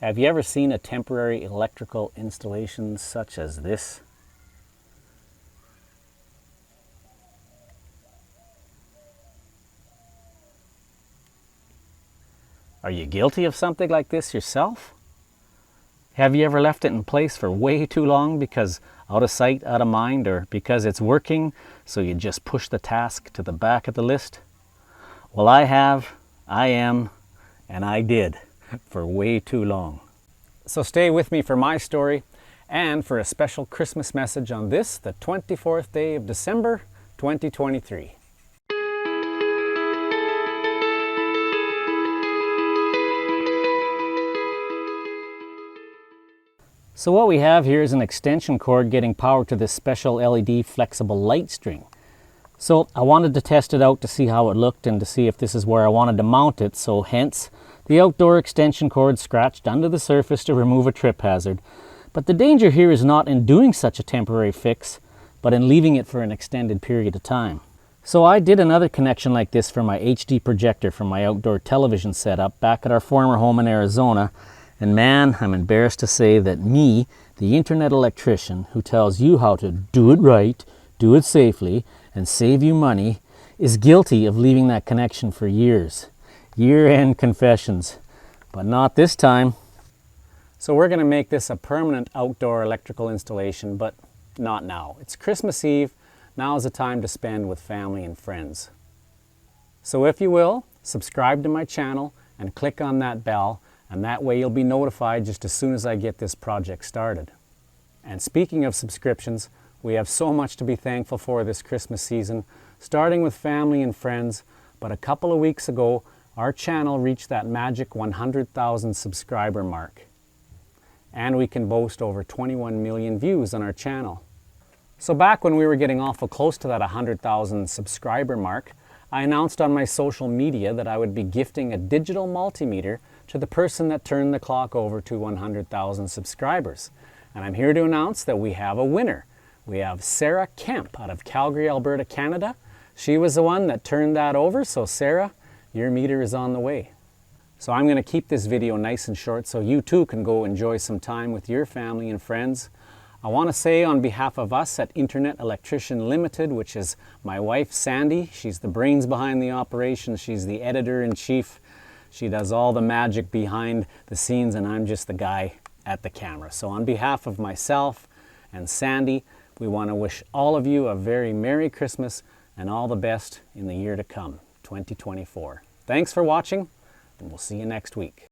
Have you ever seen a temporary electrical installation such as this? Are you guilty of something like this yourself? Have you ever left it in place for way too long because out of sight, out of mind, or because it's working, so you just push the task to the back of the list? Well, I have, I am, and I did for way too long. So stay with me for my story and for a special Christmas message on this, the 24th day of December, 2023. So what we have here is an extension cord getting power to this special LED flexible light string. So I wanted to test it out to see how it looked and to see if this is where I wanted to mount it, so hence the outdoor extension cord scratched under the surface to remove a trip hazard. But the danger here is not in doing such a temporary fix, but in leaving it for an extended period of time. So I did another connection like this for my HD projector from my outdoor television setup back at our former home in Arizona. And man, I'm embarrassed to say that me, the internet electrician who tells you how to do it right, do it safely, and save you money, is guilty of leaving that connection for years. Year-end confessions. But not this time. So we're going to make this a permanent outdoor electrical installation, but not now. It's Christmas Eve. Now is the time to spend with family and friends. So if you will, subscribe to my channel and click on that bell, and that way you'll be notified just as soon as I get this project started. And speaking of subscriptions, we have so much to be thankful for this Christmas season, starting with family and friends. But a couple of weeks ago, our channel reached that magic 100,000 subscriber mark. And we can boast over 21 million views on our channel. So back when we were getting awful close to that 100,000 subscriber mark, I announced on my social media that I would be gifting a digital multimeter to the person that turned the clock over to 100,000 subscribers. And I'm here to announce that we have a winner. We have Sarah Kemp out of Calgary, Alberta, Canada. She was the one that turned that over, so Sarah, your meter is on the way. So I'm going to keep this video nice and short so you too can go enjoy some time with your family and friends. I want to say on behalf of us at Internet Electrician Limited, which is my wife Sandy, she's the brains behind the operation, she's the editor-in-chief, she does all the magic behind the scenes, and I'm just the guy at the camera. So on behalf of myself and Sandy, we want to wish all of you a very Merry Christmas and all the best in the year to come, 2024. Thanks for watching, and we'll see you next week.